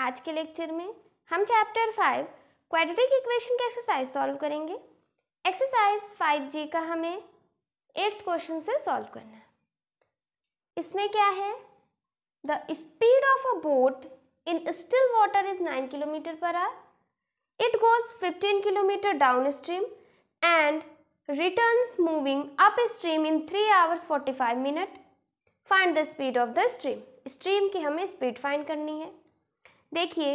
आज के लेक्चर में हम चैप्टर 5 क्वाड्रेटिक इक्वेशन की एक्सरसाइज सॉल्व करेंगे। एक्सरसाइज 5G का हमें 8th क्वेश्चन से सॉल्व करना है। इसमें क्या है, the speed of a boat in still water is 9 kilometre per our. It goes 15 kilometre down stream and returns moving upstream in 3 hours 45 minutes. Find the speed of the stream. Stream की हमें speed find करनी है। देखिए,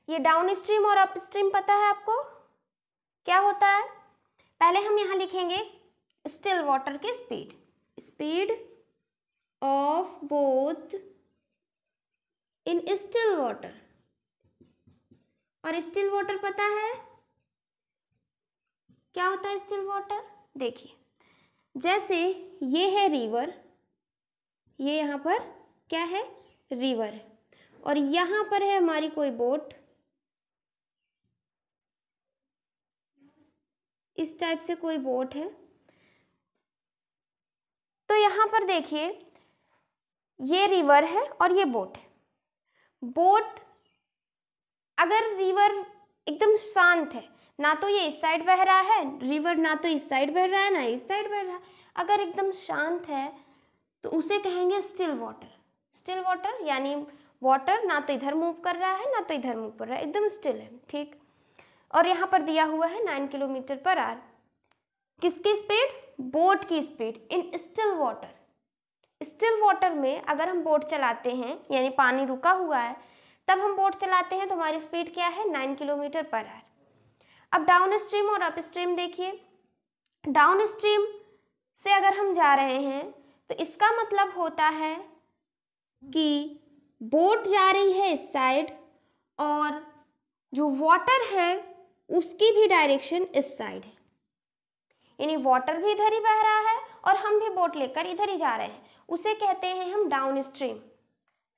ये down stream और up stream पता है आपको क्या होता है। पहले हम यहाँ लिखेंगे स्टिल वाटर की speed, speed of both in still water. और स्टिल वाटर पता है क्या होता है स्टिल वाटर। देखिए, जैसे ये है रिवर, ये यहाँ पर क्या है, रिवर है, और यहाँ पर है हमारी कोई बोट, इस टाइप से कोई बोट है। तो यहाँ पर देखिए, ये रिवर है और ये बोट है। बोट, अगर रिवर एकदम शांत है, ना तो ये इस साइड बह रहा है रिवर, ना तो इस साइड बह रहा है, ना इस साइड बह रहा है, अगर एकदम शांत है तो उसे कहेंगे स्टिल वाटर। स्टिल वाटर यानी वाटर ना तो इधर मूव कर रहा है ना तो इधर मूव कर रहा है, एकदम स्टिल है, ठीक। और यहाँ पर दिया हुआ है 9 किलोमीटर पर आवर। किसकी स्पीड, बोट की speed in still water. Still water में अगर हम बोट चलाते हैं, यानी पानी रुका हुआ है, तब हम बोट चलाते हैं तो हमारी स्पीड क्या है, 9 किलोमीटर पर आवर। अब डाउन स्ट्रीम और अप स्ट्रीम देखिए, डाउन स्ट्रीम से अगर हम जा रहे हैं तो इसका मतलब होता है कि बोट जा रही है इस साइड और जो वाटर है उसकी भी डायरेक्शन इस साइड है, यानी वाटर भी इधर ही बह रहा है और हम भी बोट लेकर इधर ही जा रहे हैं, उसे कहते हैं हम डाउन स्ट्रीम।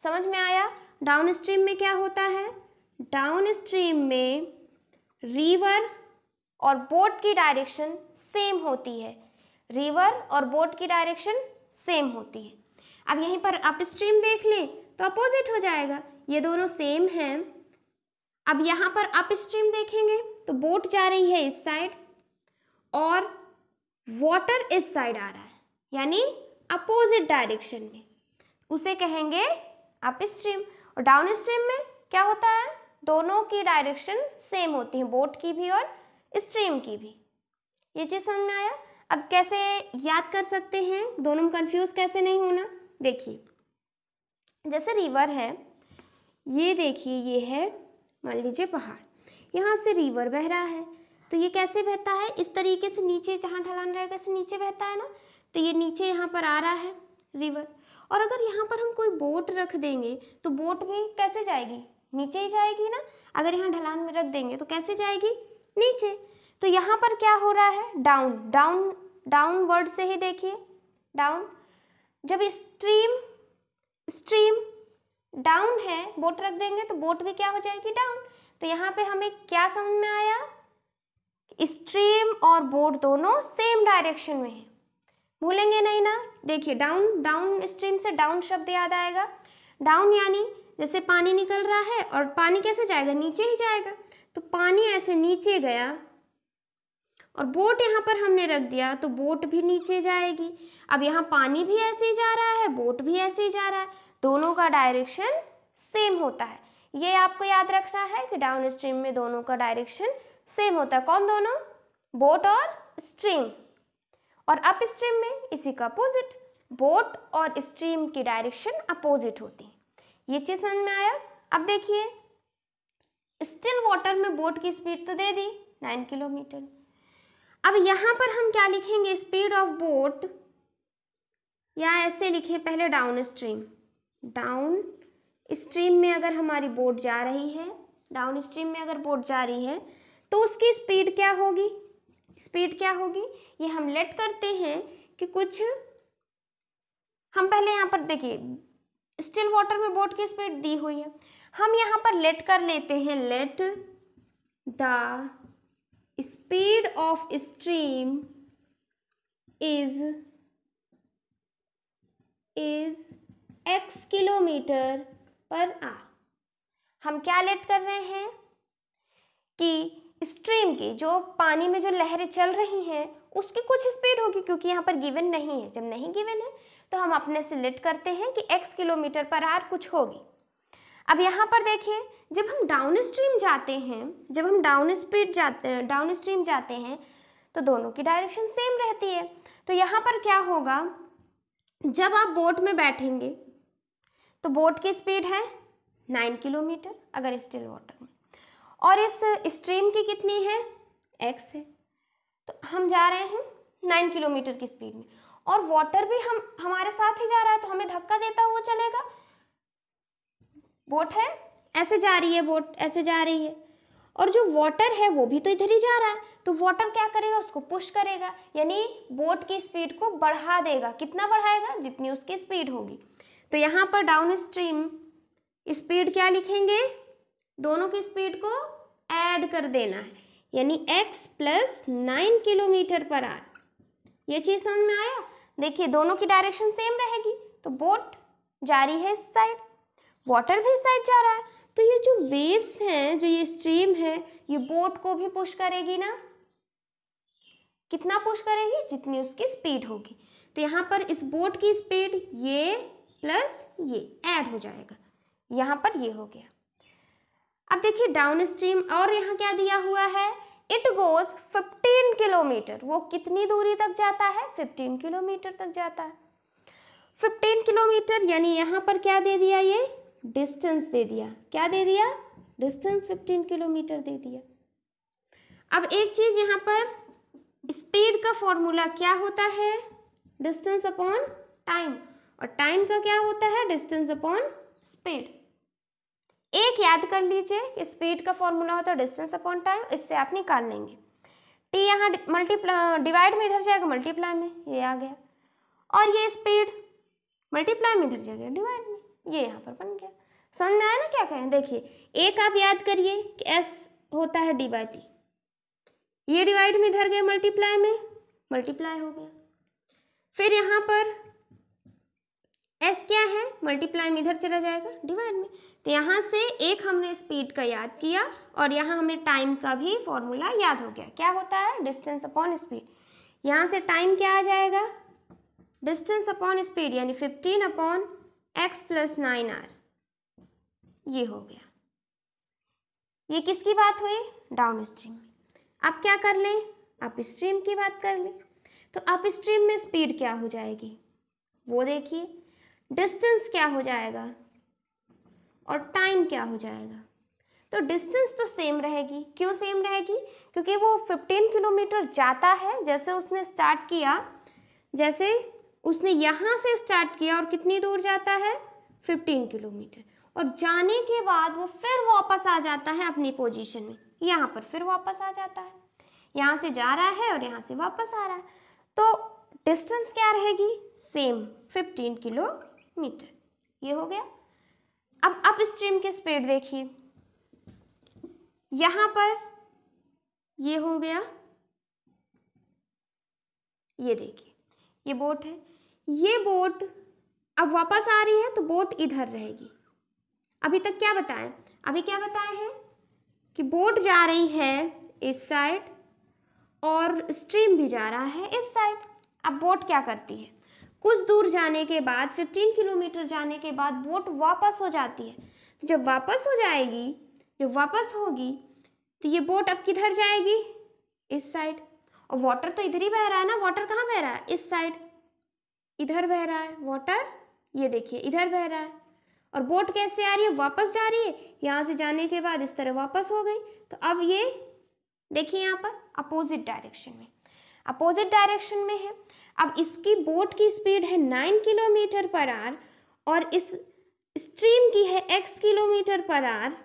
समझ में आया। डाउन स्ट्रीम में क्या होता है, डाउन स्ट्रीम में रिवर और बोट की डायरेक्शन सेम होती है, रिवर और बोट की डायरेक्शन सेम होती है। अब यहीं पर अप स्ट्रीम देख लें तो अपोजिट हो जाएगा, ये दोनों सेम हैं। अब यहाँ पर अप स्ट्रीम देखेंगे तो बोट जा रही है इस साइड और वाटर इस साइड आ रहा है, यानी अपोजिट डायरेक्शन में, उसे कहेंगे अप स्ट्रीम। और डाउन स्ट्रीम में क्या होता है, दोनों की डायरेक्शन सेम होती है, बोट की भी और स्ट्रीम की भी। ये चीज़ समझ में आया। अब कैसे याद कर सकते हैं, दोनों में कंफ्यूज कैसे नहीं होना। देखिए, जैसे रिवर है, ये देखिए, ये है मान लीजिए पहाड़, यहाँ से रिवर बह रहा है, तो ये कैसे बहता है, इस तरीके से नीचे, जहाँ ढलान रहेगा ऐसे नीचे बहता है ना, तो ये नीचे यहाँ पर आ रहा है रिवर। और अगर यहाँ पर हम कोई बोट रख देंगे तो बोट भी कैसे जाएगी, नीचे ही जाएगी ना। अगर यहाँ ढलान में रख देंगे तो कैसे जाएगी, नीचे। तो यहाँ पर क्या हो रहा है, डाउन, डाउन, डाउन वर्ड से ही देखिए, डाउन। जब स्ट्रीम डाउन है, बोट रख देंगे तो बोट भी क्या हो जाएगी, डाउन। तो यहाँ पे हमें क्या समझ में आया, स्ट्रीम और बोट दोनों सेम डायरेक्शन में है, भूलेंगे नहीं ना। देखिए, डाउन, डाउन स्ट्रीम से डाउन शब्द याद आएगा। डाउन यानी जैसे पानी निकल रहा है और पानी कैसे जाएगा, नीचे ही जाएगा, तो पानी ऐसे नीचे गया और बोट यहाँ पर हमने रख दिया तो बोट भी नीचे जाएगी। अब यहाँ पानी भी ऐसे ही जा रहा है, बोट भी ऐसे ही जा रहा है, दोनों का डायरेक्शन सेम होता है। ये आपको याद रखना है कि डाउन स्ट्रीम में दोनों का डायरेक्शन सेम होता है। कौन दोनों, बोट और स्ट्रीम। और अप स्ट्रीम में इसी का अपोजिट, बोट और स्ट्रीम की डायरेक्शन अपोजिट होती है। ये चीज़ समझ में आया। अब देखिए, स्टिल वाटर में बोट की स्पीड तो दे दी 9 किलोमीटर। अब यहाँ पर हम क्या लिखेंगे, स्पीड ऑफ बोट, या ऐसे लिखे पहले डाउन स्ट्रीम। डाउन स्ट्रीम में अगर हमारी बोट जा रही है, डाउन स्ट्रीम में अगर बोट जा रही है तो उसकी स्पीड क्या होगी, स्पीड क्या होगी, ये हम लेट करते हैं कि कुछ, हम पहले यहाँ पर देखिए स्टिल वाटर में बोट की स्पीड दी हुई है, हम यहाँ पर लेट कर लेते हैं, let the speed of stream is x kilometre per our. हम क्या लेट कर रहे हैं कि स्ट्रीम की जो पानी में जो लहरें चल रही हैं उसकी कुछ स्पीड होगी, क्योंकि यहाँ पर गिवन नहीं है। जब नहीं गिवन है तो हम अपने से लेट करते हैं कि x किलोमीटर पर आवर कुछ होगी। अब यहाँ पर देखिए, जब हम डाउन स्ट्रीम जाते हैं तो दोनों की डायरेक्शन सेम रहती है। तो यहाँ पर क्या होगा, जब आप बोट में बैठेंगे तो बोट की स्पीड है 9 किलोमीटर अगर स्टिल वाटर में, और इस स्ट्रीम की कितनी है, x है। तो हम जा रहे हैं 9 किलोमीटर की स्पीड में, और वाटर भी हमारे साथ ही जा रहा है, तो हमें धक्का देता हुआ चलेगा। बोट है ऐसे जा रही है, बोट ऐसे जा रही है, और जो वाटर है वो भी तो इधर ही जा रहा है, तो वाटर क्या करेगा, उसको पुश करेगा, यानी बोट की स्पीड को बढ़ा देगा। कितना बढ़ाएगा, जितनी उसकी स्पीड होगी। तो यहाँ पर डाउन स्ट्रीम स्पीड क्या लिखेंगे, दोनों की स्पीड को ऐड कर देना है, यानी x plus 9 kilometre per our. ये चीज़ समझ में आया। देखिए दोनों की डायरेक्शन सेम रहेगी, तो बोट जा रही है इस साइड, वाटर भी इस साइड जा रहा है, तो ये जो वेव्स हैं, जो ये स्ट्रीम है, ये बोट को भी पुश करेगी ना। कितना पुश करेगी, जितनी उसकी स्पीड होगी। तो यहाँ पर इस बोट की स्पीड ये प्लस ये ऐड हो जाएगा, यहाँ पर ये हो गया। अब देखिए डाउन स्ट्रीम, और यहाँ क्या दिया हुआ है, इट गोज 15 किलोमीटर। वो कितनी दूरी तक जाता है, 15 किलोमीटर तक जाता है। 15 किलोमीटर यानी यहाँ पर क्या दे दिया, ये डिस्टेंस दे दिया। क्या दे दिया, डिस्टेंस 15 किलोमीटर दे दिया। अब एक चीज यहाँ पर, स्पीड का फॉर्मूला क्या होता है, डिस्टेंस अपॉन टाइम, और टाइम का क्या होता है, डिस्टेंस अपॉन स्पीड। एक याद कर लीजिए, स्पीड का फॉर्मूला होता है डिस्टेंस अपॉन टाइम, इससे आप निकाल लेंगे। टी यहाँ डिवाइड में इधर जाएगा, मल्टीप्लाई में ये आ गया, और ये स्पीड मल्टीप्लाई में इधर जाएगा डिवाइड में, ये यहाँ पर बन गया। समझ में आया ना क्या कहें। देखिए एक आप याद करिए कि एस होता है डी बाई टी, ये डिवाइड में इधर गए, मल्टीप्लाई में मल्टीप्लाई हो गया। फिर यहाँ पर एस क्या है, मल्टीप्लाई में इधर चला जाएगा डिवाइड में। तो यहाँ से एक हमने स्पीड का याद किया, और यहाँ हमें टाइम का भी फॉर्मूला याद हो गया। क्या होता है, डिस्टेंस अपॉन स्पीड। यहाँ से टाइम क्या आ जाएगा, डिस्टेंस अपॉन स्पीड, यानी 15 अपॉन x प्लस 9r, ये हो गया। ये किसकी बात हुई, डाउन स्ट्रीम में। अब क्या कर लें, अप स्ट्रीम की बात कर लें। तो अप स्ट्रीम में स्पीड क्या हो जाएगी, वो देखिए, डिस्टेंस क्या हो जाएगा और टाइम क्या हो जाएगा। तो डिस्टेंस तो सेम रहेगी। क्यों सेम रहेगी, क्योंकि वो 15 किलोमीटर जाता है। जैसे उसने स्टार्ट किया, जैसे उसने यहाँ से स्टार्ट किया, और कितनी दूर जाता है, 15 किलोमीटर, और जाने के बाद वो फिर वापस आ जाता है अपनी पोजीशन में, यहाँ पर फिर वापस आ जाता है। यहाँ से जा रहा है और यहाँ से वापस आ रहा है, तो डिस्टेंस क्या रहेगी, सेम 15 किलोमीटर। ये हो गया। अब अप स्ट्रीम की स्पीड देखिए, यहाँ पर ये हो गया, ये देखिए ये बोट है, ये बोट अब वापस आ रही है, तो बोट इधर रहेगी। अभी तक क्या बताएं, अभी क्या बताए हैं कि बोट जा रही है इस साइड और स्ट्रीम भी जा रहा है इस साइड। अब बोट क्या करती है, कुछ दूर जाने के बाद, 15 किलोमीटर जाने के बाद बोट वापस हो जाती है। तो जब वापस हो जाएगी, जब वापस होगी, तो ये बोट अब किधर जाएगी, इस साइड। और वाटर तो इधर ही बह रहा है ना, वाटर कहाँ बह रहा है, इस साइड, इधर बह रहा है वाटर, ये देखिए इधर बह रहा है। और बोट कैसे आ रही है, वापस जा रही है, यहाँ से जाने के बाद इस तरह वापस हो गई। तो अब ये देखिए यहाँ पर अपोजिट डायरेक्शन में, अपोजिट डायरेक्शन में है। अब इसकी बोट की स्पीड है 9 किलोमीटर पर आवर, और इस स्ट्रीम की है x किलोमीटर पर आवर।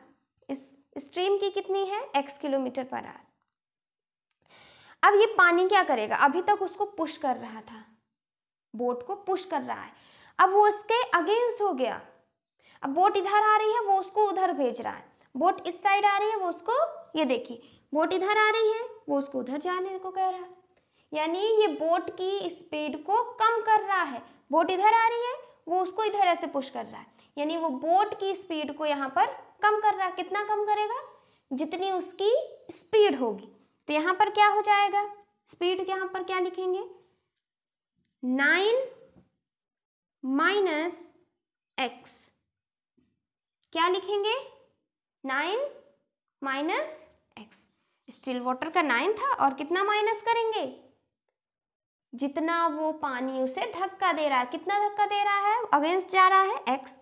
इस स्ट्रीम की कितनी है, x किलोमीटर पर आवर। अब ये पानी क्या करेगा, अभी तक उसको पुश कर रहा था, बोट को पुश कर रहा है, अब वो उसके अगेंस्ट हो गया। अब बोट इधर आ रही है, वो उसको उधर भेज रहा है। बोट इस साइड आ रही है, वो उसको, ये देखिए बोट इधर आ रही है, वो उसको उधर जाने को कह रहा है। यानी ये बोट की स्पीड को कम कर रहा है। बोट इधर आ रही है, वो उसको इधर ऐसे पुश कर रहा है, यानी वो बोट की स्पीड को यहाँ पर कम कर रहा है, कितना कम करेगा, जितनी उसकी स्पीड होगी। तो यहाँ पर क्या हो जाएगा, स्पीड यहाँ पर क्या लिखेंगे, 9 माइनस एक्स, क्या लिखेंगे, 9 माइनस एक्स। स्टिल वाटर का 9 था और कितना माइनस करेंगे, जितना वो पानी उसे धक्का दे रहा है, कितना धक्का दे रहा है, अगेंस्ट जा रहा है एक्स,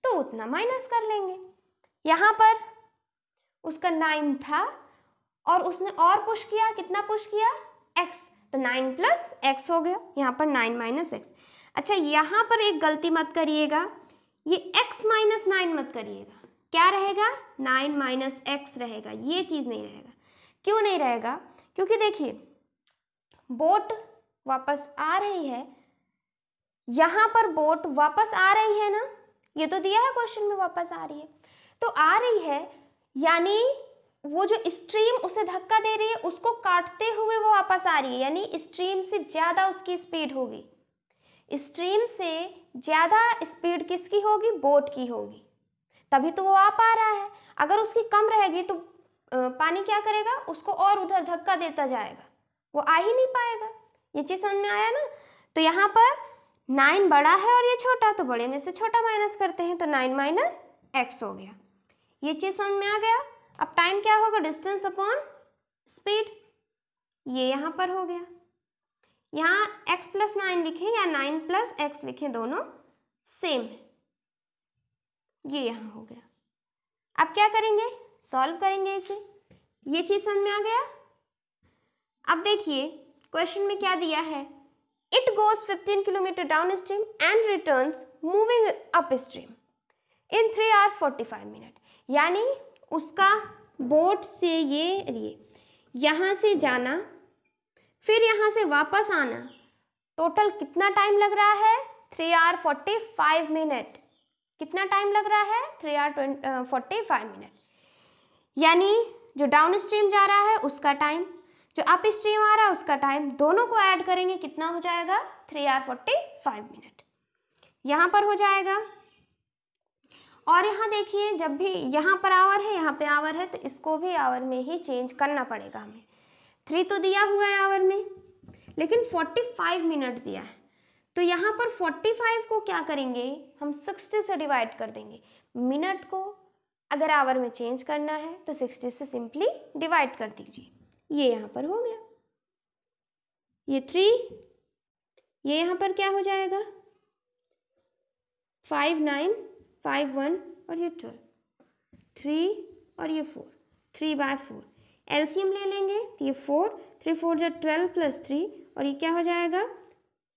तो उतना माइनस कर लेंगे। यहाँ पर उसका 9 था और उसने और पुश किया, कितना पुश किया, एक्स, तो 9 प्लस एक्स हो गया, यहाँ पर 9 माइनस एक्स। अच्छा यहाँ पर एक गलती मत करिएगा, ये x माइनस 9 मत करिएगा, क्या रहेगा, 9 माइनस एक्स रहेगा, ये चीज़ नहीं रहेगा। क्यों नहीं रहेगा, क्योंकि देखिए बोट वापस आ रही है, यहाँ पर बोट वापस आ रही है ना, ये तो दिया है क्वेश्चन में वापस आ रही है, तो आ रही है यानी वो जो स्ट्रीम उसे धक्का दे रही है उसको काटते हुए वो वापस आ रही है, यानी स्ट्रीम से ज़्यादा उसकी स्पीड होगी, स्ट्रीम से ज़्यादा स्पीड किसकी होगी, बोट की होगी, तभी तो वो आ पा रहा है। अगर उसकी कम रहेगी तो पानी क्या करेगा, उसको और उधर धक्का देता जाएगा, वो आ ही नहीं पाएगा। ये चीज़ समझ में आया ना। तो यहाँ पर 9 बड़ा है और ये छोटा, तो बड़े में से छोटा माइनस करते हैं, तो 9 माइनस एक्स हो गया। ये चीज़ समझ में आ गया। अब टाइम क्या होगा, डिस्टेंस अपॉन स्पीड, ये यहाँ पर हो गया। यहाँ x प्लस 9 लिखें या 9 प्लस एक्स लिखें, दोनों सेम है, ये यहाँ हो गया। अब क्या करेंगे, सॉल्व करेंगे इसे, ये चीज़ समझ में आ गया। अब देखिए क्वेश्चन में क्या दिया है, it goes 15 kilometre down stream and returns moving up stream in 3 hours 45 minutes, यानी उसका बोट से ये यहाँ से जाना फिर यहाँ से वापस आना, टोटल कितना टाइम लग रहा है, 3 hours 45 minutes। कितना टाइम लग रहा है, 3 hours 45 minutes, यानी जो डाउन स्ट्रीम जा रहा है उसका टाइम, जो अप स्ट्रीम आ रहा है उसका टाइम, दोनों को ऐड करेंगे कितना हो जाएगा, 3 hours 45 minutes यहाँ पर हो जाएगा। और यहाँ देखिए जब भी यहाँ पर आवर है यहाँ पे आवर है, तो इसको भी आवर में ही चेंज करना पड़ेगा हमें। 3 तो दिया हुआ है आवर में, लेकिन 45 मिनट दिया है, तो यहाँ पर 45 को क्या करेंगे हम, 60 से डिवाइड कर देंगे। मिनट को अगर आवर में चेंज करना है तो 60 से सिंपली डिवाइड कर दीजिए, ये यहाँ पर हो गया, ये 3, ये यहाँ पर क्या हो जाएगा, 5 9 5 1 और ये 12, 3 और ये 4, 3/4, एलसीएम ले लेंगे तो ये 4, 3 4 जो 12 प्लस 3 और ये क्या हो जाएगा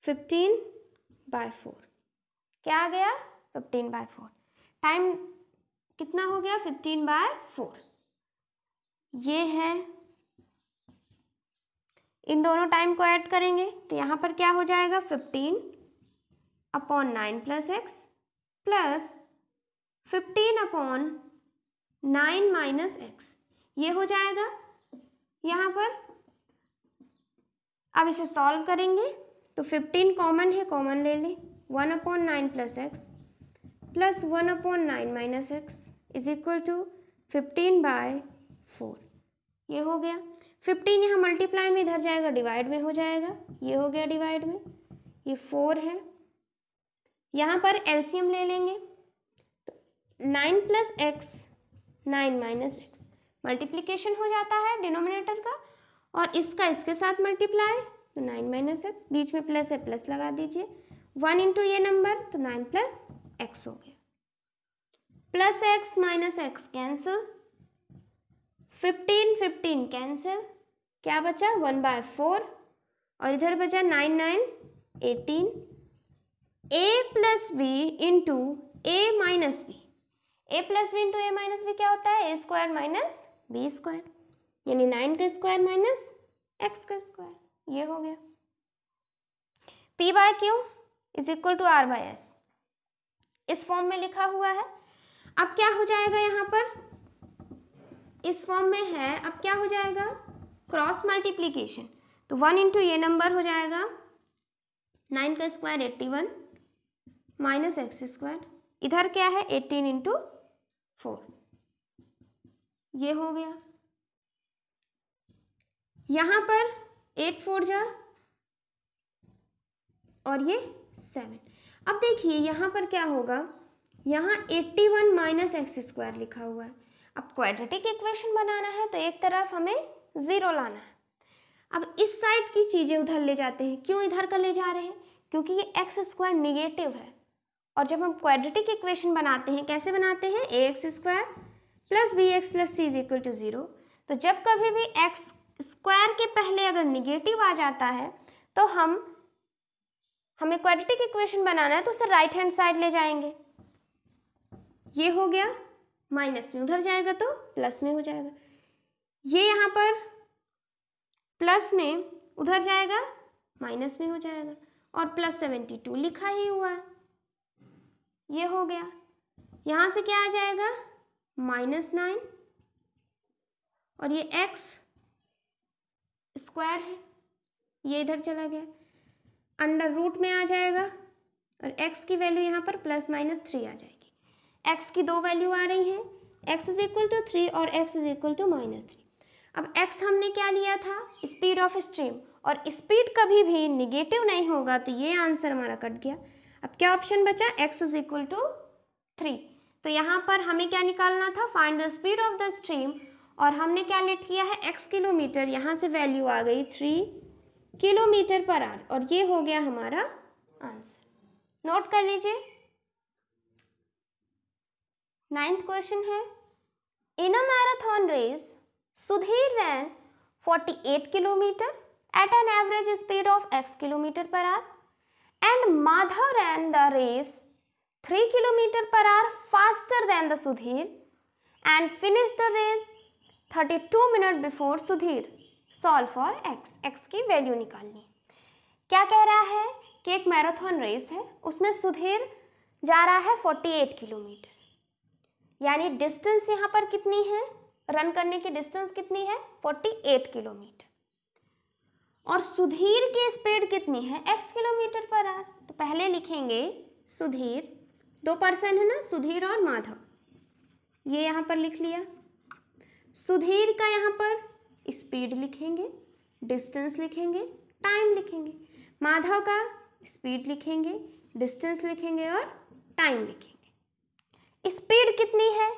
15/4, क्या आ गया 15/4। टाइम कितना हो गया 15/4, ये है। इन दोनों टाइम को ऐड करेंगे तो यहाँ पर क्या हो जाएगा 15/9 plus x plus 15/9 minus x, ये हो जाएगा यहाँ पर। अब इसे सॉल्व करेंगे तो 15 कॉमन है, कॉमन ले लें, 1/9 plus x plus 1/9 minus x is equal to 15/4, ये हो गया। 15 यहाँ मल्टीप्लाई में इधर जाएगा, डिवाइड में हो जाएगा, ये हो गया डिवाइड में, ये 4 है। यहाँ पर एलसीएम ले लेंगे तो 9 plus x 9 minus x, multiplication हो जाता है डिनोमिनेटर का, और इसका इसके साथ मल्टीप्लाई तो 9 माइनस एक्स, बीच में प्लस है प्लस लगा दीजिए, 1 इंटू ये नंबर तो 9 प्लस एक्स हो गया, plus X minus X cancel, 15 15 cancel, क्या बचा 1/4 और इधर बचा 9 9 18, a plus B into A minus B, A plus B into A minus B क्या होता है, A square minus B square, यानी 9 का स्क्वायर माइनस एक्स का स्क्वायर, ये हो गया। P/Q is equal to R/S, इस फॉर्म में लिखा हुआ है। अब क्या हो जाएगा, यहाँ पर इस फॉर्म में है, अब क्या हो जाएगा क्रॉस मल्टीप्लीकेशन, तो 1 इंटू ये नंबर हो जाएगा 9 का स्क्वायर 81 माइनस एक्स स्क्वायर, इधर क्या है 18 इंटू 4, ये हो गया। यहाँ पर 8 4 जा और ये 7। अब देखिए यहाँ पर क्या होगा, यहाँ 81 माइनस एक्स स्क्वायर लिखा हुआ है। अब क्वाड्रेटिक इक्वेशन बनाना है तो एक तरफ हमें 0 लाना है। अब इस साइड की चीज़ें उधर ले जाते हैं। क्यों इधर का ले जा रहे हैं? क्योंकि ये एक्स स्क्वायर निगेटिव है, और जब हम क्वाड्रेटिक इक्वेशन बनाते हैं कैसे बनाते हैं, a x square plus b x plus c is equal to 0। तो जब कभी भी एक्स स्क्वायर के पहले अगर निगेटिव आ जाता है तो हमें क्वाड्रेटिक इक्वेशन बनाना है तो उसे राइट हैंड साइड ले जाएंगे। ये हो गया, माइनस में उधर जाएगा तो प्लस में हो जाएगा। ये यहाँ पर प्लस में उधर जाएगा माइनस में हो जाएगा, और प्लस 72 लिखा ही हुआ है। ये हो गया। यहाँ से क्या आ जाएगा, -9, और ये एक्स स्क्वायर है, ये इधर चला गया, अंडर रूट में आ जाएगा, और x की वैल्यू यहाँ पर ±3 आ जाएगी। x की दो वैल्यू आ रही हैं, x इज इक्वल टू 3 और x इज इक्वल टू -3। अब x हमने क्या लिया था, स्पीड ऑफ स्ट्रीम, और स्पीड कभी भी निगेटिव नहीं होगा तो ये आंसर हमारा कट गया। अब क्या ऑप्शन बचा, x इज इक्वल टू 3। तो यहाँ पर हमें क्या निकालना था, find the speed of the stream, और हमने क्या लेट किया है, x किलोमीटर, यहाँ से वैल्यू आ गई 3 किलोमीटर पर आवर, और ये हो गया हमारा आंसर। नोट कर लीजिए। 9th क्वेश्चन है, in a marathon race Sudhir ran 48 kilometer at an average speed of x kilometer per hour and Madhav ran the race 3 kilometer per hour faster than the Sudhir and finished the race 32 minutes before Sudhir. Solve for x. x की value निकालनी है। क्या कह रहा है कि एक marathon race है, उसमें सुधीर जा रहा है 48 किलोमीटर, यानी डिस्टेंस यहाँ पर कितनी है, रन करने की डिस्टेंस कितनी है, 48 किलोमीटर, और सुधीर की स्पीड कितनी है, x किलोमीटर पर आवर। तो पहले लिखेंगे सुधीर, 2 पर्सन है ना, सुधीर और माधव, ये यहाँ पर लिख लिया। सुधीर का यहाँ पर स्पीड लिखेंगे, डिस्टेंस लिखेंगे, टाइम लिखेंगे। माधव का स्पीड लिखेंगे, डिस्टेंस लिखेंगे और टाइम लिखेंगे। स्पीड कितनी है,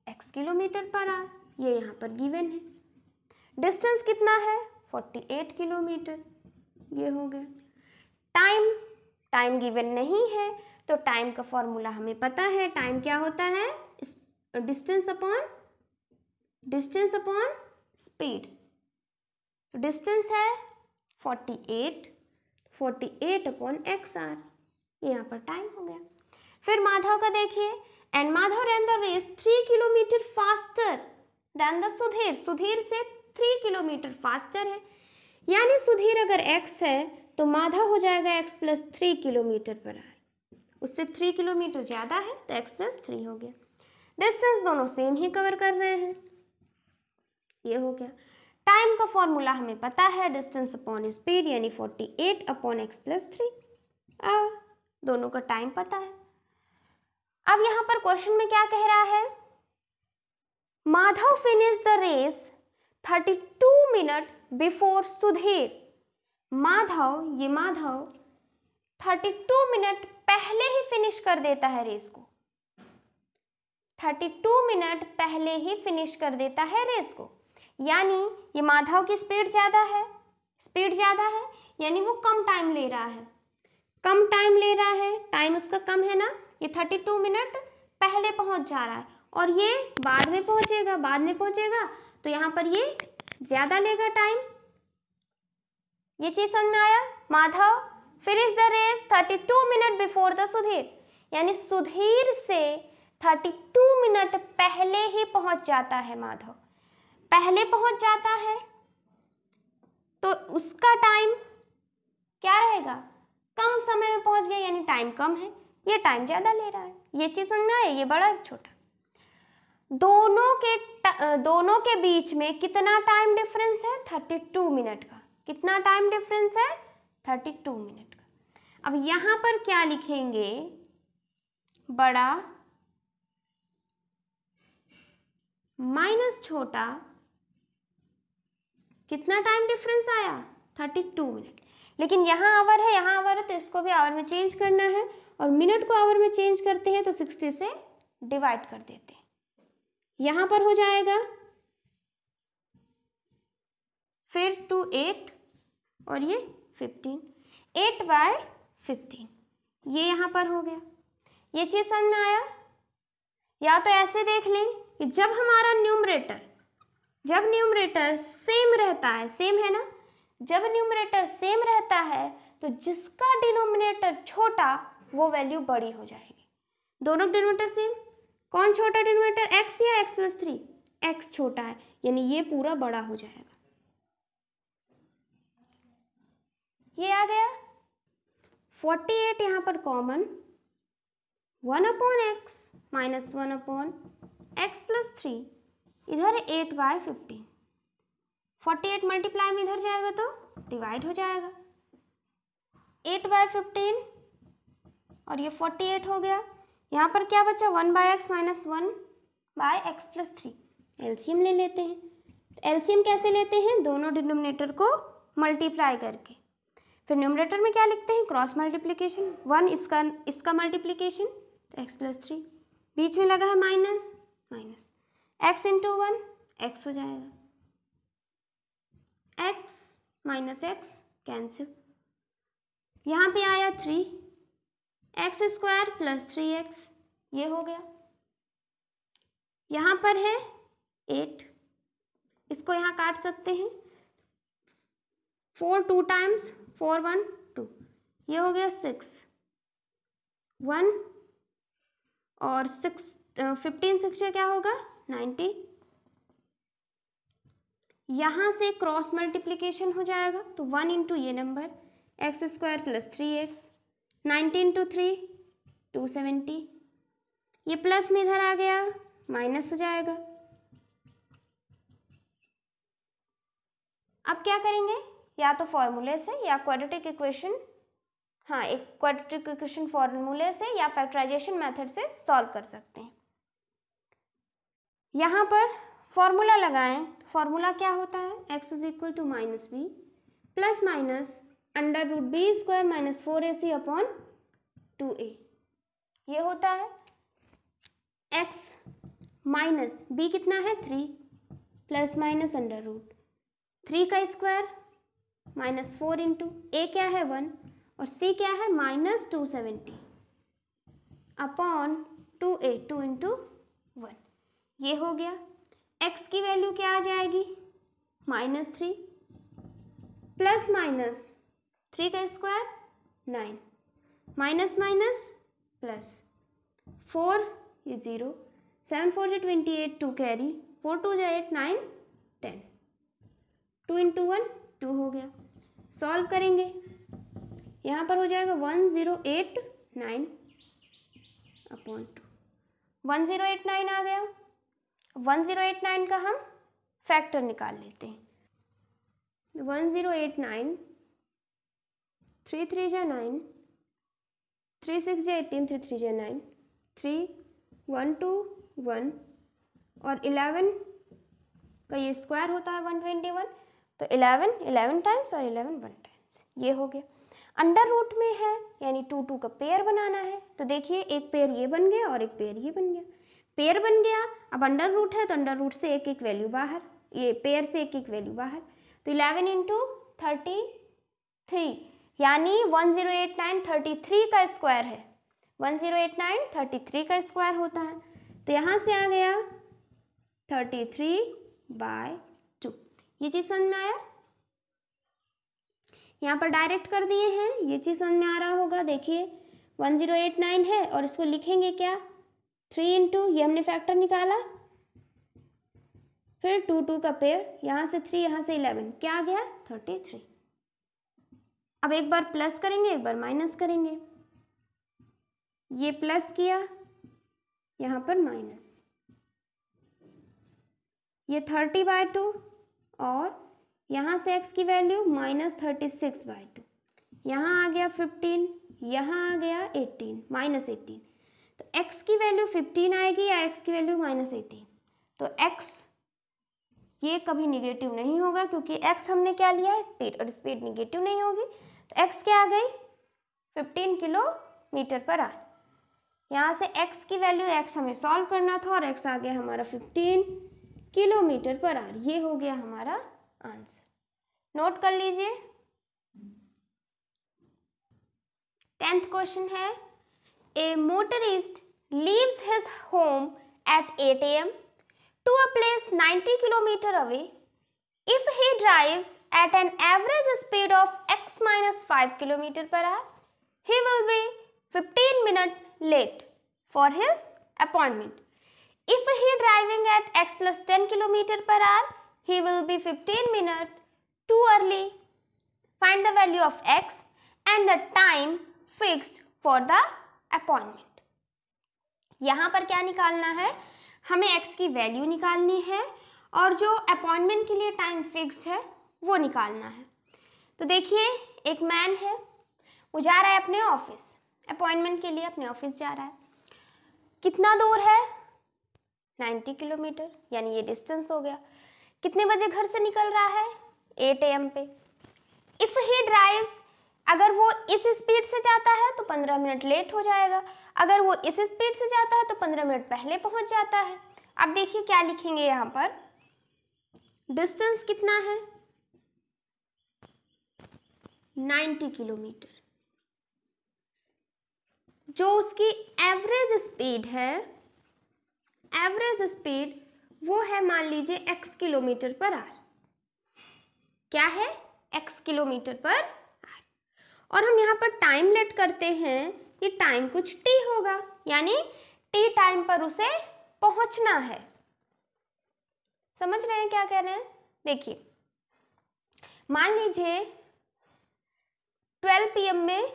x किलोमीटर पर आवर, ये यहाँ पर गिवन है। डिस्टेंस कितना है, 48 किलोमीटर, ये हो गया। टाइम गिवन नहीं है तो टाइम का फॉर्मूला हमें पता है, टाइम क्या होता है, डिस्टेंस अपॉन स्पीड। डिस्टेंस है 48 अपॉन x आर, ये यहाँ पर टाइम हो गया। फिर माधव का देखिए, and Madhav ran the race 3 kilometre faster than the Sudhir, Sudhir से 3 किलोमीटर फास्टर है, यानी सुधीर अगर x है तो माधव हो जाएगा x plus 3 kilometre per our, उससे 3 किलोमीटर ज़्यादा है तो x प्लस 3 हो गया। डिस्टेंस दोनों सेम ही कवर कर रहे हैं, ये हो गया। टाइम का फॉर्मूला हमें पता है, डिस्टेंस अपॉन स्पीड, यानी 48 अपॉन x प्लस 3, दोनों का टाइम पता है। अब यहाँ पर क्वेश्चन में क्या कह रहा है, Madhav finish the race 32 minute before Sudhir. Madhav 32 minute पहले ही फिनिश कर देता है रेस को, 32 मिनट पहले ही फिनिश कर देता है रेस को, यानी ये माधव की स्पीड ज़्यादा है, यानी वो कम टाइम ले रहा है, टाइम उसका कम है ना, ये 32 मिनट पहले पहुंच जा रहा है, और ये बाद में पहुंचेगा तो यहाँ पर ये ज़्यादा लेगा टाइम। ये चीज़ समझ में आया। Madhav finish the race 32 minute before the Sudhir, यानी सुधीर से 32 मिनट पहले ही पहुंच जाता है, माधव पहले पहुंच जाता है तो उसका टाइम क्या रहेगा, कम समय में पहुंच गया, यानी टाइम कम है, ये टाइम ज़्यादा ले रहा है। ये चीज़ समझ में आए, ये बड़ा एक छोटा। दोनों के बीच में कितना टाइम डिफरेंस है, 32 मिनट का। कितना टाइम डिफरेंस है, 32 मिनट का। अब यहाँ पर क्या लिखेंगे, बड़ा माइनस छोटा, कितना टाइम डिफरेंस आया 32 मिनट। लेकिन यहाँ आवर है, यहाँ आवर है, तो इसको भी आवर में चेंज करना है, और मिनट को आवर में चेंज करते हैं तो 60 से डिवाइड कर देते हैं। यहाँ पर हो जाएगा फिर 2 8 और ये 15, 8/15, ये यहाँ पर हो गया। ये चीज़ समझ में आया? या तो ऐसे देख लें कि जब हमारा न्यूमरेटर सेम रहता है, सेम है ना, जब न्यूमरेटर सेम रहता है तो जिसका डिनोमिनेटर छोटा वो वैल्यू बड़ी हो जाएगी। दोनों डिनोमिनेटर सेम, कौन छोटा डिनोमिनेटर, x या x+3? x छोटा है, यानी ये पूरा बड़ा हो जाएगा। ये आ गया 48 यहाँ पर कॉमन, 1/x माइनस 1/x+3, इधर 8/15, 48 मल्टीप्लाई में इधर जाएगा तो डिवाइड हो जाएगा, 8/15 और ये 48 हो गया। यहाँ पर क्या बचा, 1/x माइनस 1/x+3। एलसीएम ले लेते हैं। एलसीएम कैसे लेते हैं, दोनों डिनोमिनेटर को मल्टीप्लाई करके, फिर न्यूमरेटर में क्या लिखते हैं, क्रॉस मल्टीप्लिकेशन, 1 इसका मल्टीप्लिकेशन तो x+3, बीच में लगा है माइनस, x इंटू 1 x हो जाएगा, x माइनस x कैंसिल, यहाँ पे आया 3, x² प्लस 3x, ये हो गया। यहाँ पर है 8, इसको यहाँ काट सकते हैं, 4 2 टाइम्स, 4 1 2, ये हो गया 6 1 और 6 15 6 से क्या होगा 90। यहाँ से क्रॉस मल्टीप्लिकेशन हो जाएगा तो 1 इंटू ये number x² plus 3x, 90 into 3 270, ये प्लस में इधर आ गया माइनस हो जाएगा। अब क्या करेंगे, या तो फॉर्मूले से या क्वाड्रेटिक इक्वेशन, हाँ एक क्वाड्रेटिक इक्वेशन फॉर्मूले से या फैक्टराइजेशन मेथड से सॉल्व कर सकते हैं। यहाँ पर फॉर्मूला लगाएं, फॉर्मूला क्या होता है, x is equal to minus B plus minus √b² minus 4ac upon 2a, ये होता है x माइनस b कितना है 3 प्लस माइनस √3 का स्क्वायर माइनस 4 इंटू a क्या है 1 और c क्या है माइनस 270 अपॉन 2a, 2 इंटू 1, ये हो गया। x की वैल्यू क्या आ जाएगी -3 प्लस माइनस 3 का स्क्वायर 9 माइनस माइनस प्लस 4, ये 0, 7 4 से 28, 2 कैरी, 4 2 जा 8 9 10, 2 इंटू 1 2 हो गया। सॉल्व करेंगे, यहाँ पर हो जाएगा 1089 अपॉन 2, 1089 आ गया। 1089 का हम फैक्टर निकाल लेते हैं, 1089 3 3 जा 9, 3 6 जा 18, 3 3 जा 9, 3 1 2 1 और 11 का ये स्क्वायर होता है 121, तो 11 टाइम्स और 11 1 टाइम्स, ये हो गया। अंडर रूट में है यानी 2 2 का पेयर बनाना है, तो देखिए एक पेयर ये बन गया और एक पेयर ये बन गया, पेयर बन गया। अब अंडर रूट है तो अंडर रूट से एक एक वैल्यू बाहर, ये पेयर से एक एक वैल्यू बाहर, तो 11 इंटू 33 यानी 1089 33 का स्क्वायर है, 1089 33 का स्क्वायर होता है, तो यहाँ से आ गया 33/2। ये चीज़ समझ में आया, यहाँ पर डायरेक्ट कर दिए हैं, ये चीज़ समझ में आ रहा होगा। देखिए 1089 है और इसको लिखेंगे क्या 3 इंटू, ये हमने फैक्टर निकाला, फिर 2 2 का पेयर, यहाँ से 3 यहाँ से 11, क्या आ गया 33। अब एक बार प्लस करेंगे एक बार माइनस करेंगे, ये प्लस किया यहाँ पर माइनस, ये 30/2 और यहाँ से x की वैल्यू -36/2, यहाँ आ गया 15, यहाँ आ गया 18 -18, तो x की वैल्यू 15 आएगी या x की वैल्यू -18, तो x ये कभी निगेटिव नहीं होगा क्योंकि x हमने क्या लिया है, स्पीड, और स्पीड निगेटिव नहीं होगी। तो x क्या आ गई, 15 किलोमीटर पर आवर। यहाँ से x की वैल्यू, x हमें सॉल्व करना था और x आ गया हमारा 15 किलोमीटर पर आवर। ये हो गया हमारा आंसर। नोट कर लीजिए। 10th क्वेश्चन है, a motorist leaves his home at 8 AM to a place 90 kilometer away. If he drives at an average speed of x minus 5 kilometer per hour, he will be 15 minutes late for his appointment. If he driving at x plus 10 kilometer per hour, he will be 15 minutes too early. Find the value of x and the time fixed for the appointment. यहाँ पर क्या निकालना है, हमें x की value निकालनी है और जो अपॉइंटमेंट के लिए टाइम फिक्स्ड है वो निकालना है। तो देखिए, एक मैन है, वो जा रहा है अपने ऑफिस, अपॉइंटमेंट के लिए अपने ऑफिस जा रहा है। कितना दूर है, 90 किलोमीटर, यानी ये डिस्टेंस हो गया। कितने बजे घर से निकल रहा है, 8 AM पे। इफ ही ड्राइव्स, अगर वो इस स्पीड से जाता है तो 15 मिनट लेट हो जाएगा, अगर वो इस स्पीड से जाता है तो 15 मिनट पहले पहुंच जाता है। अब देखिए क्या लिखेंगे यहाँ पर, डिस्टेंस कितना है, 90 किलोमीटर। जो उसकी एवरेज स्पीड है, एवरेज स्पीड वो है मान लीजिए x किलोमीटर पर आवर। क्या है, x किलोमीटर पर आवर। और हम यहाँ पर टाइम लेट करते हैं, ये टाइम कुछ t होगा, यानी t टाइम पर उसे पहुंचना है। समझ रहे हैं क्या कह रहे हैं? देखिए, मान लीजिए 12 PM में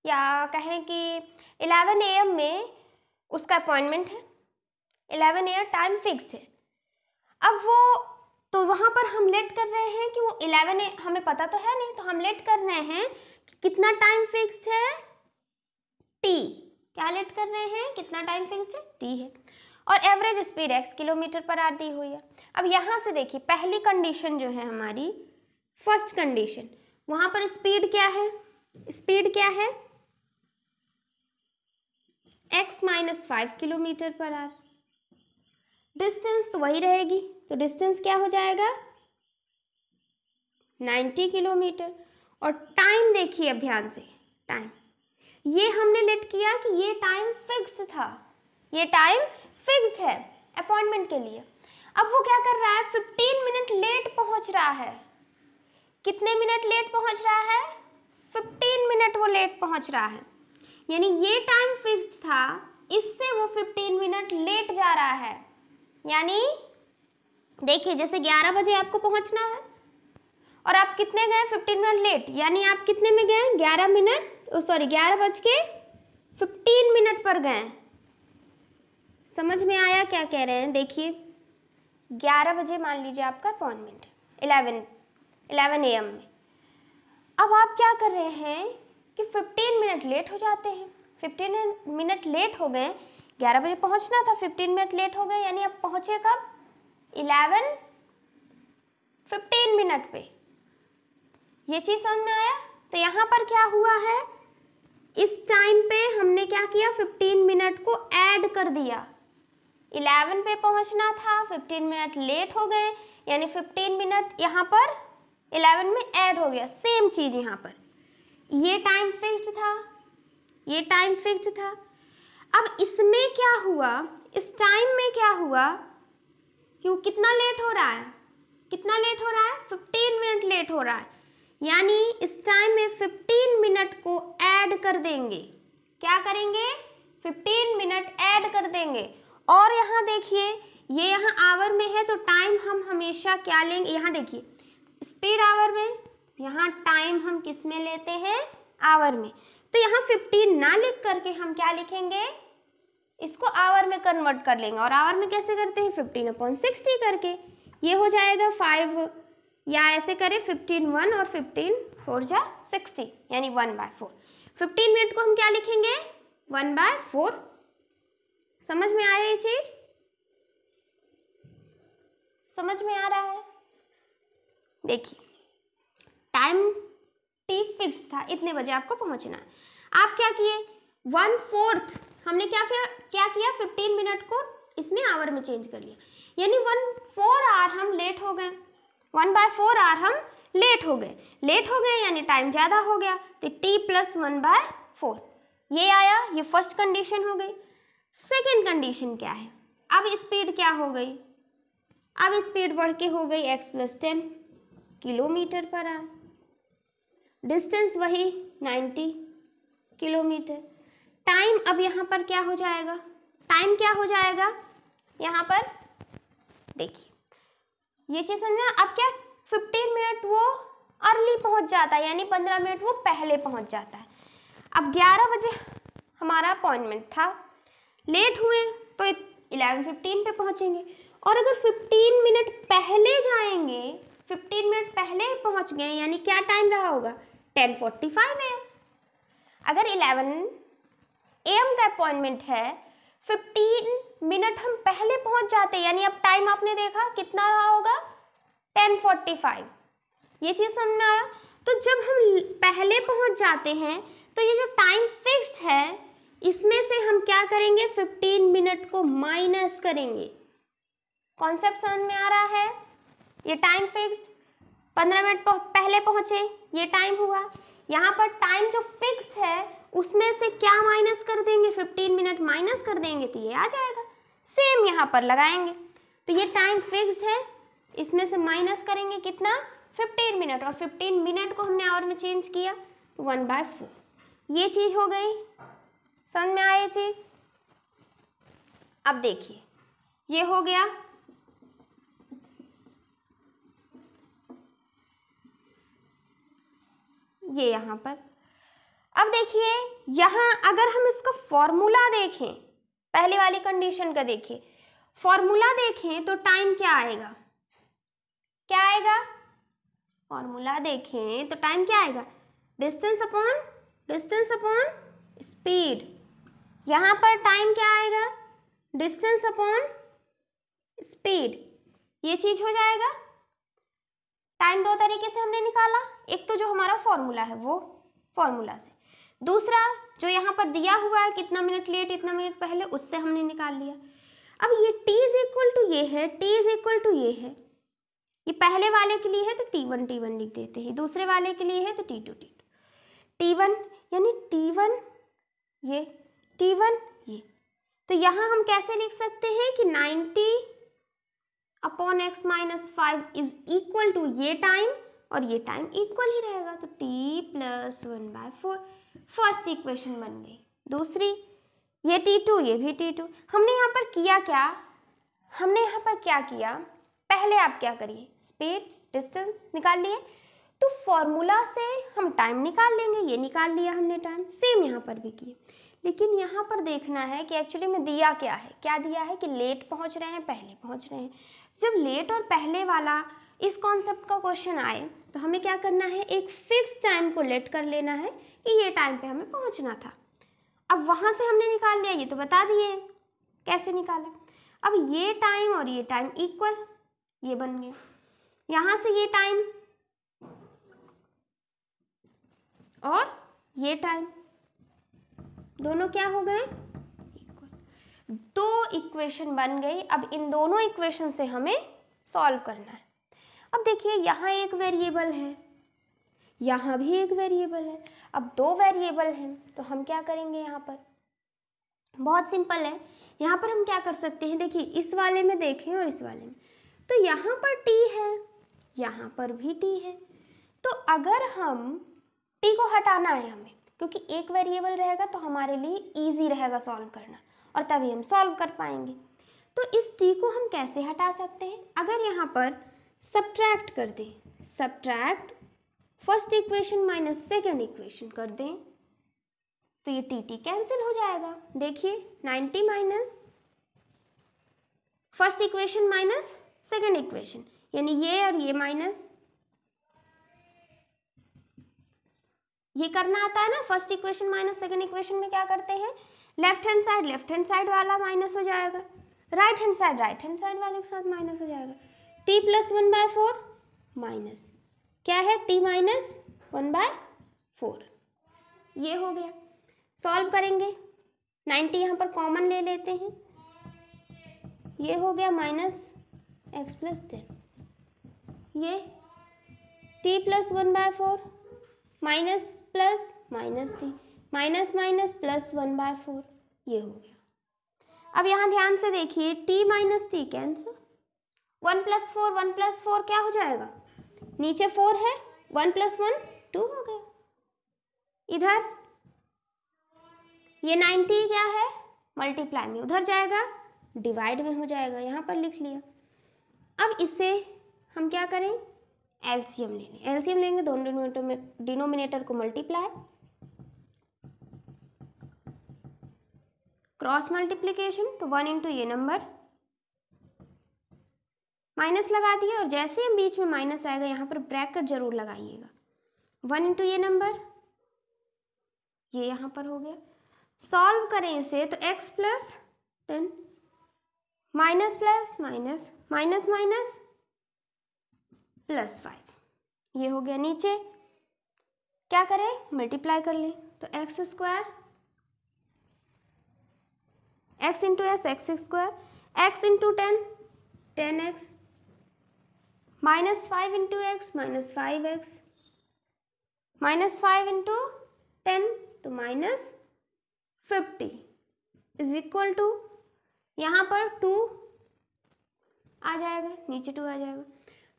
या कहें कि 11 AM में उसका अपॉइंटमेंट है, 11 AM टाइम फिक्स्ड है। अब वो तो वहाँ पर हम लेट कर रहे हैं कि वो 11 हमें पता तो है नहीं, तो हम लेट कर रहे हैं कि कितना टाइम फिक्स्ड है, t। क्या लेट कर रहे हैं, कितना टाइम फिक्स्ड है, t है। और average speed x kilometre per hour दी हुई है। अब यहाँ से देखिए, पहली कंडीशन जो है हमारी, फर्स्ट कंडीशन, वहाँ पर स्पीड क्या है, स्पीड क्या है, x minus 5 kilometre per our. Distance तो वही रहेगी, तो डिस्टेंस क्या हो जाएगा, 90 किलोमीटर। और टाइम देखिए अब ध्यान से, टाइम ये हमने लेट किया कि ये टाइम फिक्स्ड था, ये टाइम फिक्स्ड है अपॉइंटमेंट के लिए। अब वो क्या कर रहा है, 15 मिनट लेट पहुंच रहा है। कितने मिनट लेट पहुंच रहा है, 15 मिनट वो लेट पहुंच रहा है। यानी ये टाइम फिक्स्ड था, इससे वो 15 मिनट लेट जा रहा है। यानी देखिए, जैसे 11 बजे आपको पहुंचना है और आप कितने गए, 15 मिनट लेट, यानी आप कितने में गए, 11 बज के 15 मिनट पर गए। समझ में आया क्या कह रहे हैं? देखिए, 11 बजे मान लीजिए आपका अपॉइंटमेंट है, 11 AM में। अब आप क्या कर रहे हैं कि 15 मिनट लेट हो जाते हैं। 15 मिनट लेट हो गए, 11 बजे पहुंचना था, 15 मिनट लेट हो गए, यानी आप पहुंचे कब, 11:15 मिनट पे। ये चीज समझ में आया? तो यहाँ पर क्या हुआ है, इस टाइम पे हमने क्या किया, 15 मिनट को ऐड कर दिया। 11 पे पहुंचना था, 15 मिनट लेट हो गए, यानी 15 मिनट यहाँ पर 11 में ऐड हो गया। सेम चीज यहाँ पर, ये टाइम फिक्स्ड था, ये टाइम फिक्स्ड था। अब इसमें क्या हुआ, इस टाइम में क्या हुआ, क्यों कितना लेट हो रहा है, कितना लेट हो रहा है, 15 मिनट लेट हो रहा है। यानी इस टाइम में 15 मिनट को ऐड कर देंगे। क्या करेंगे, 15 मिनट ऐड कर देंगे। और यहाँ देखिए, ये यहाँ आवर में है तो टाइम हम हमेशा क्या लेंगे, यहाँ देखिए स्पीड आवर में, यहाँ टाइम हम किस में लेते हैं, आवर में। तो यहाँ 15 ना लिख करके हम क्या लिखेंगे, इसको आवर में कन्वर्ट कर लेंगे। और आवर में कैसे करते हैं, 15/60 करके। ये हो जाएगा 5, या ऐसे करें 15 और 15 4 जा 60, यानी 1/4। 15 मिनट को हम क्या लिखेंगे, 1/4। समझ में आया ये चीज? समझ में आ रहा है? देखिए टाइम टी फिक्स था, इतने बजे आपको पहुंचना है। आप क्या किए, 1/4 हमने क्या किया 15 मिनट को इसमें आवर में चेंज कर लिया, यानी 1/4 आवर हम लेट हो गए, 1/4 आवर हम लेट हो गए यानी टाइम ज़्यादा हो गया, तो t + 1/4 ये आया, ये फर्स्ट कंडीशन हो गई। सेकेंड कंडीशन क्या है, अब स्पीड क्या हो गई, अब स्पीड बढ़ के हो गई x + 10 kilometre per our, distance वही 90 किलोमीटर। टाइम अब यहाँ पर क्या हो जाएगा, टाइम क्या हो जाएगा यहाँ पर, देखिए ये चीज़ समझना। अब क्या 15 मिनट वो अर्ली पहुँच जाता है, यानी 15 मिनट वो पहले पहुँच जाता है। अब 11 बजे हमारा अपॉइंटमेंट था, लेट हुए तो 11:15 पे पहुँचेंगे, और अगर 15 मिनट पहले जाएंगे, 15 मिनट पहले पहुँच गए, यानी क्या टाइम रहा होगा 10:45 AM। अगर 11 AM का अपॉइंटमेंट है, 15 मिनट हम पहले पहुंच जाते, यानी अब टाइम आपने देखा कितना रहा होगा 10:45। ये चीज़ समझ में आया? तो जब हम पहले पहुंच जाते हैं तो ये जो टाइम फिक्स्ड है, इसमें से हम क्या करेंगे 15 मिनट को माइनस करेंगे। कॉन्सेप्ट समझ में आ रहा है? ये टाइम फिक्स्ड, 15 मिनट पहले पहुंचे, ये टाइम हुआ। यहाँ पर टाइम जो फिक्स्ड है उसमें से क्या माइनस कर देंगे, 15 मिनट माइनस कर देंगे तो ये आ जाएगा। सेम यहाँ पर लगाएंगे, तो ये टाइम फिक्स्ड है, इसमें से माइनस करेंगे कितना 15 मिनट, और 15 मिनट को हमने आवर में चेंज किया तो 1/4। ये चीज़ हो गई, समझ में आया ये चीज़? अब देखिए ये हो गया, ये यहाँ पर। अब देखिए यहाँ अगर हम इसका फॉर्मूला देखें, पहले वाली कंडीशन का देखिए फॉर्मूला देखें तो टाइम क्या आएगा, क्या आएगा, फॉर्मूला देखें तो टाइम क्या आएगा, डिस्टेंस अपॉन स्पीड। यहाँ पर टाइम क्या आएगा, डिस्टेंस अपॉन स्पीड। ये चीज हो जाएगा। टाइम दो तरीके से हमने निकाला, एक तो जो हमारा फॉर्मूला है वो फॉर्मूला से, दूसरा जो यहाँ पर दिया हुआ है कितना मिनट लेट इतना मिनट पहले, उससे हमने निकाल लिया। अब ये t = ये है, t = ये है, ये पहले वाले के लिए है तो t1 लिख देते हैं, दूसरे वाले के लिए है तो t2 t1 यानी t1 ये t1 ये। तो यहाँ हम कैसे लिख सकते हैं कि 90/x - 5 = ये टाइम और ये टाइम इक्वल ही रहेगा, तो t + 1/4 फर्स्ट इक्वेशन बन गई। दूसरी ये t2 ये भी t2। हमने यहाँ पर किया क्या, हमने यहाँ पर क्या किया, पहले आप क्या करिए स्पीड डिस्टेंस निकाल लिए, तो फॉर्मूला से हम टाइम निकाल लेंगे, ये निकाल लिया हमने टाइम, सेम यहाँ पर भी किए। लेकिन यहाँ पर देखना है कि एक्चुअली में दिया क्या है, क्या दिया है कि लेट पहुँच रहे हैं पहले पहुँच रहे हैं। जब लेट और पहले वाला इस कॉन्सेप्ट का क्वेश्चन आए तो हमें क्या करना है, एक फिक्स टाइम को लेट कर लेना है कि ये टाइम पे हमें पहुँचना था। अब वहाँ से हमने निकाल लिया, ये तो बता दिए कैसे निकाला। अब ये टाइम और ये टाइम इक्वल, ये बन गया। यहाँ से ये टाइम और ये टाइम दोनों क्या हो गए इक्वल। दो इक्वेशन बन गई। अब इन दोनों इक्वेशन से हमें सॉल्व करना है। अब देखिए यहाँ एक वेरिएबल है, यहाँ भी एक वेरिएबल है। अब दो वेरिएबल हैं तो हम क्या करेंगे, यहाँ पर बहुत सिंपल है। यहाँ पर हम क्या कर सकते हैं, देखिए इस वाले में देखें और इस वाले में, तो यहाँ पर t है, यहाँ पर भी t है। तो अगर हम t को हटाना है हमें, क्योंकि एक वेरिएबल रहेगा तो हमारे लिए इजी रहेगा सॉल्व करना और तभी हम सॉल्व कर पाएंगे। तो इस t को हम कैसे हटा सकते हैं, अगर यहाँ पर सब्ट्रैक्ट कर दें, subtract first equation minus second equation कर दें तो ये t कैंसिल हो जाएगा। देखिए 90 minus first equation minus second equation, यानी ये और ये माइनस, ये करना आता है ना। First equation minus second equation में क्या करते हैं, लेफ्ट हैंड साइड वाला माइनस हो जाएगा, राइट हैंड साइड वाले के साथ माइनस हो जाएगा। t प्लस 1/4 माइनस क्या है, t माइनस 1/4। ये हो गया। सॉल्व करेंगे, 90 यहाँ पर कॉमन ले लेते हैं, ये हो गया माइनस एक्स प्लस 10, ये t plus 1/4 minus plus minus T, minus minus plus 1/4, ये हो गया। अब यहाँ ध्यान से देखिए, t minus T cancel, 1 plus 4 क्या हो जाएगा, नीचे 4 है, 1 प्लस 1 2 हो गया। इधर ये 90 क्या है, मल्टीप्लाई में उधर जाएगा, डिवाइड में हो जाएगा, यहाँ पर लिख लिया। अब इसे हम क्या करें, एलसीएम ले लें। एलसीएम लेंगे, दोनों डिनोमिनेटर को मल्टीप्लाई, क्रॉस मल्टीप्लिकेशन, तो 1 इंटू ये नंबर, माइनस लगा दिए, और जैसे हम बीच में माइनस आएगा यहाँ पर ब्रैकेट जरूर लगाइएगा, 1 इंटू ये नंबर, ये यहाँ पर हो गया। सॉल्व करें इसे तो x plus 10 minus plus minus minus minus plus 5, ये हो गया। नीचे क्या करें, मल्टीप्लाई कर लें, तो x square, x into S x square, x into 10 10x, minus 5 into x minus 5x, minus 5 into 10 तो माइनस 50 इज इक्वल टू, यहाँ पर 2 आ जाएगा, नीचे 2 आ जाएगा,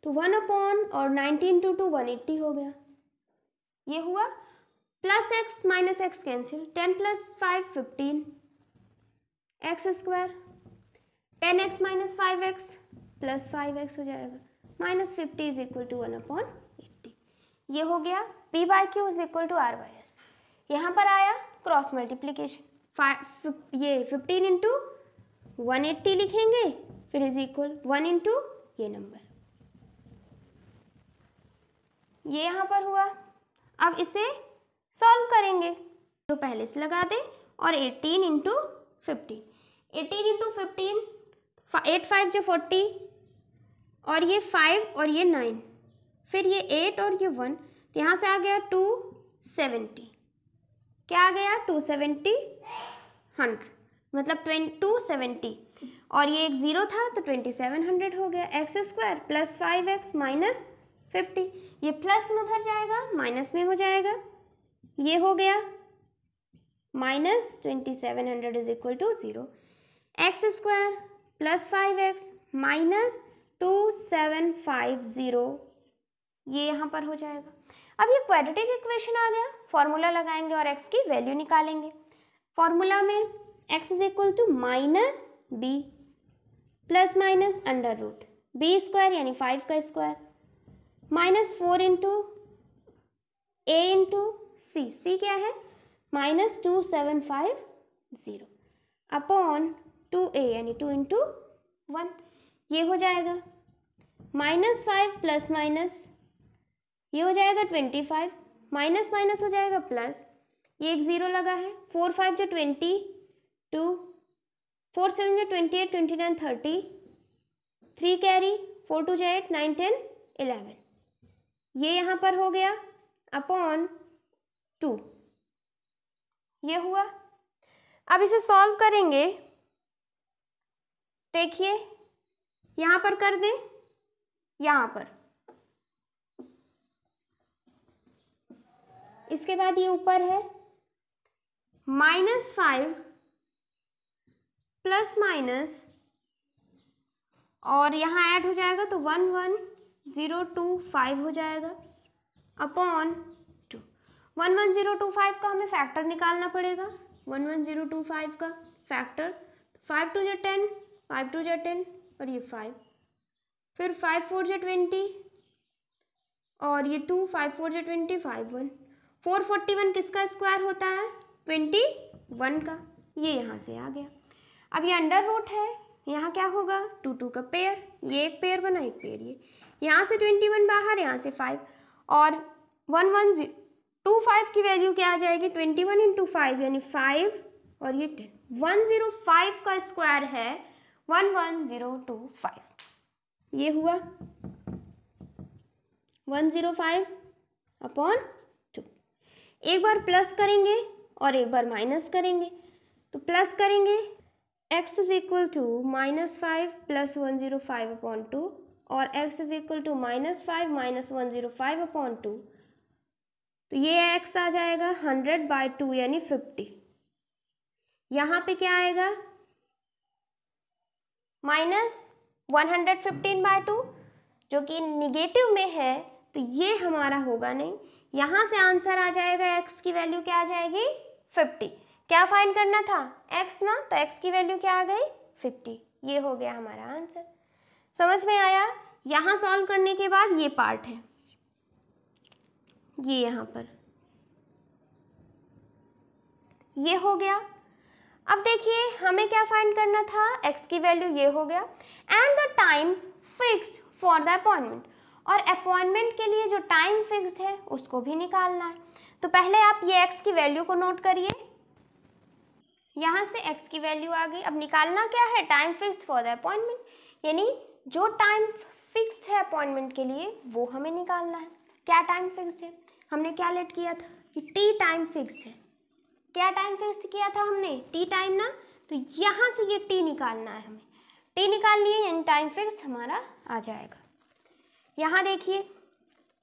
तो 1 अपॉन और 90 इंटू 2 180 हो गया। ये हुआ, plus X minus X cancel, 10 plus 5 15 X square, 10x minus 5x plus 5x हो जाएगा, minus 50 is equal to 1 upon 80। ये हो गया p by Q is equal to r by S. यहाँ पर आया क्रॉस मल्टीप्लीकेशन, ये 15 इंटू 180 लिखेंगे, फिर इज इक्वल 1 इंटू ये नंबर, ये यहाँ पर हुआ। अब इसे सॉल्व करेंगे, तो पहले से लगा दें, और 18 इंटू 15, 18 इंटू 15, 8 5 जो 40, और ये 5 और ये 9, फिर ये 8 और ये 1, तो यहाँ से आ गया 270, क्या आ गया 270 100, मतलब 270, और ये एक 0 था तो 2700 हो गया। X square plus 5x minus 50, ये प्लस में उधर जाएगा, माइनस में हो जाएगा, ये हो गया minus 2700 is equal to 0। X square plus 5x minus 2750, ये यहाँ पर हो जाएगा। अब ये क्वाड्रेटिक इक्वेशन आ गया, फॉर्मूला लगाएंगे और x की वैल्यू निकालेंगे। फॉर्मूला में x is equal to minus B plus minus under root B square यानी 5 का square, minus 4 into A into C, C क्या है माइनस 2750 अपॉन 2a यानी 2 इंटू 1, ये हो जाएगा माइनस 5 प्लस माइनस, ये हो जाएगा 25, माइनस माइनस हो जाएगा प्लस, ये एक 0 लगा है, 4 5 जो 22, 4 7 जो 28 29 30, 3 कैरी, 4 2 जो 8 9 10 11, ये यहाँ पर हो गया अपॉन 2, ये हुआ। अब इसे सॉल्व करेंगे, देखिए यहाँ पर कर दें, यहाँ पर, इसके बाद ये ऊपर है -5 प्लस माइनस, और यहाँ ऐड हो जाएगा तो 11025 हो जाएगा अपॉन 2। 11025 का हमें फैक्टर निकालना पड़ेगा, 11025 का फैक्टर, 5 2 जो 10, 5 2 जो 10 और ये 5, फिर 5 4 जो 20 और ये 2, 5 4 जो 20, 5 1, 441 किसका स्क्वायर होता है 21 का, ये यहाँ से आ गया। अब ये अंडर रूट है, यहाँ क्या होगा 2 2 का पेयर, ये एक पेयर बना, एक पेयर ये, यहाँ से 21 बाहर, यहाँ से 5, और 1125 की वैल्यू क्या आ जाएगी 21 इंटू 5 यानी 5 और ये 10, 105 का स्क्वायर है 11025, ये हुआ 105/2। एक बार प्लस करेंगे और एक बार माइनस करेंगे। तो प्लस करेंगे x इज इक्वल टू -5 + 105/2 और x इज इक्वल टू -5 - 105/2। तो ये x आ जाएगा 100/2 यानी 50। यहाँ पे क्या आएगा -115/2 जो कि निगेटिव में है, तो ये हमारा होगा नहीं। यहाँ से आंसर आ जाएगा x की वैल्यू क्या आ जाएगी 50। क्या फाइंड करना था x ना, तो x की वैल्यू क्या आ गई 50। ये हो गया हमारा आंसर। समझ में आया। यहाँ सॉल्व करने के बाद ये पार्ट है, ये यहाँ पर ये हो गया। अब देखिए हमें क्या फाइंड करना था, x की वैल्यू ये हो गया and the time fixed for the appointment, और अपॉइंटमेंट के लिए जो टाइम फिक्स्ड है उसको भी निकालना है। तो पहले आप ये x की वैल्यू को नोट करिए, यहाँ से x की वैल्यू आ गई। अब निकालना क्या है, time fixed for the appointment, यानी जो टाइम फिक्स्ड है अपॉइंटमेंट के लिए वो हमें निकालना है। क्या टाइम फिक्स्ड है, हमने क्या लेट किया था कि t टाइम फिक्स्ड है। क्या टाइम फिक्स्ड किया था हमने, t टाइम ना, तो यहाँ से ये t निकालना है हमें। t निकाल लिए यानी टाइम फिक्स्ड हमारा आ जाएगा। यहाँ देखिए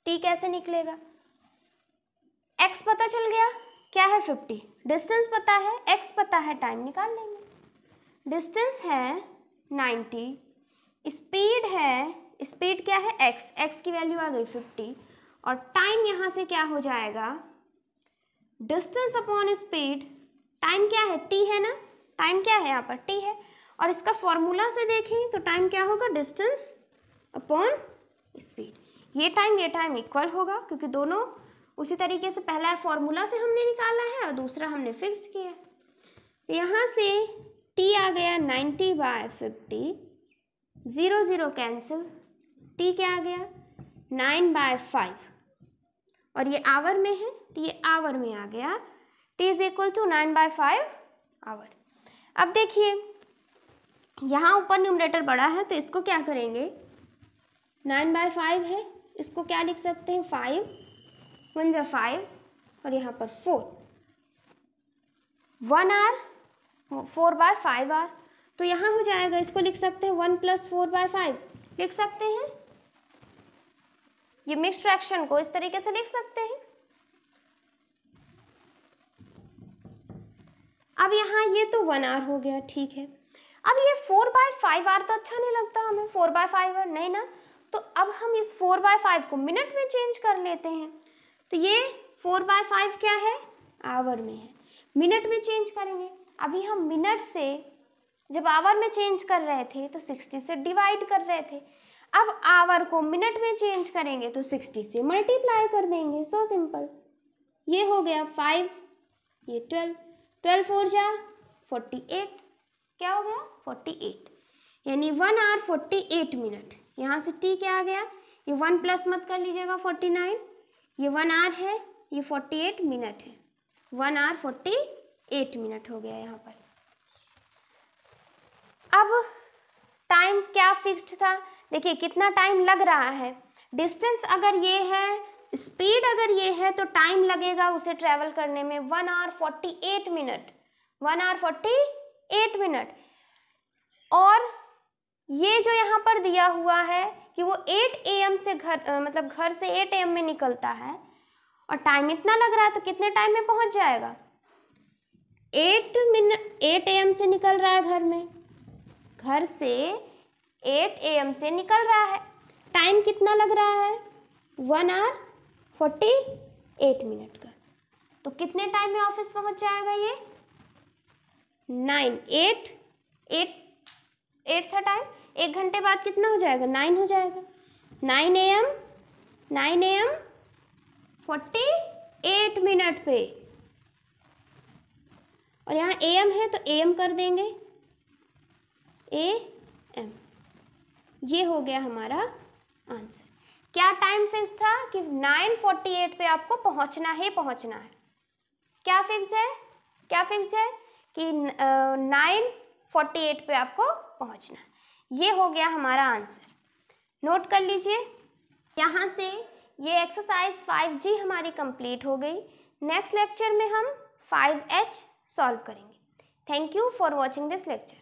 t कैसे निकलेगा, x पता चल गया क्या है 50, डिस्टेंस पता है, x पता है, टाइम निकाल लेंगे। डिस्टेंस है 90, स्पीड है, स्पीड क्या है x की वैल्यू आ गई 50, और टाइम यहाँ से क्या हो जाएगा डिस्टेंस अपॉन स्पीड। टाइम क्या है t है ना, टाइम क्या है यहाँ पर t है, और इसका फॉर्मूला से देखें तो टाइम क्या होगा डिस्टेंस अपॉन स्पीड। ये टाइम इक्वल होगा क्योंकि दोनों उसी तरीके से, पहला फॉर्मूला से हमने निकाला है और दूसरा हमने फिक्स किया। तो यहाँ से t आ गया 90/50, 0 0 कैंसिल, t क्या आ गया 9/5, और ये आवर में है तो ये आवर में आ गया, t is equal to 9/5 hour. अब देखिए यहाँ ऊपर न्यूमरेटर बड़ा है तो इसको क्या करेंगे, 9/5 है, इसको क्या लिख सकते हैं 5 1 जा 5, और यहाँ पर 4, 1 आवर 4/5 आवर, तो यहाँ हो जाएगा, इसको लिख सकते हैं 1 + 4/5 लिख सकते हैं। ये मिक्स्ड फ्रैक्शन को इस तरीके से लिख सकते हैं। अब यहाँ ये तो 1 आवर हो गया, ठीक है। अब ये 4/5 आवर तो अच्छा नहीं लगता हमें, 4/5 आवर नहीं ना, तो अब हम इस 4/5 को मिनट में चेंज कर लेते हैं। तो ये 4/5 क्या है आवर में है, मिनट में चेंज करेंगे। अभी हम मिनट से जब आवर में चेंज कर रहे थे तो 60 से डिवाइड कर रहे थे, अब आवर को मिनट में चेंज करेंगे तो 60 से मल्टीप्लाई कर देंगे, सो सिंपल। ये हो गया 5, ये 12, 12 4 जा 48, क्या हो गया 48, यानी 1 आवर 48 मिनट। यहाँ से t क्या आ गया, ये 1 प्लस मत कर लीजिएगा 49, ये 1 आवर है, ये 48 मिनट है, 1 आवर 48 मिनट हो गया यहाँ पर। अब टाइम क्या फिक्स्ड था, देखिए कितना टाइम लग रहा है, डिस्टेंस अगर ये है, स्पीड अगर ये है, तो टाइम लगेगा उसे ट्रैवल करने में 1 आवर 48 मिनट, 1 आवर 48 मिनट। और ये जो यहाँ पर दिया हुआ है कि वो 8 AM से मतलब घर से 8 AM में निकलता है, और टाइम इतना लग रहा है, तो कितने टाइम में पहुँच जाएगा, 8 AM से निकल रहा है घर से 8 AM से निकल रहा है, टाइम कितना लग रहा है 1 आवर 48 मिनट का। तो कितने टाइम में ऑफिस पहुंच जाएगा ये 8 था टाइम, 1 घंटे बाद कितना हो जाएगा 9 हो जाएगा, 9 AM 48 मिनट पे, और यहाँ AM है तो AM कर देंगे AM। ये हो गया हमारा आंसर। क्या टाइम फिक्स था कि 9:48 पे आपको पहुंचना है। क्या फिक्स है कि 9:48 पे आपको पहुंचना है। ये हो गया हमारा आंसर। नोट कर लीजिए। यहाँ से ये एक्सरसाइज 5G हमारी कंप्लीट हो गई। नेक्स्ट लेक्चर में हम 5H सॉल्व करेंगे। Thank you for watching this lecture.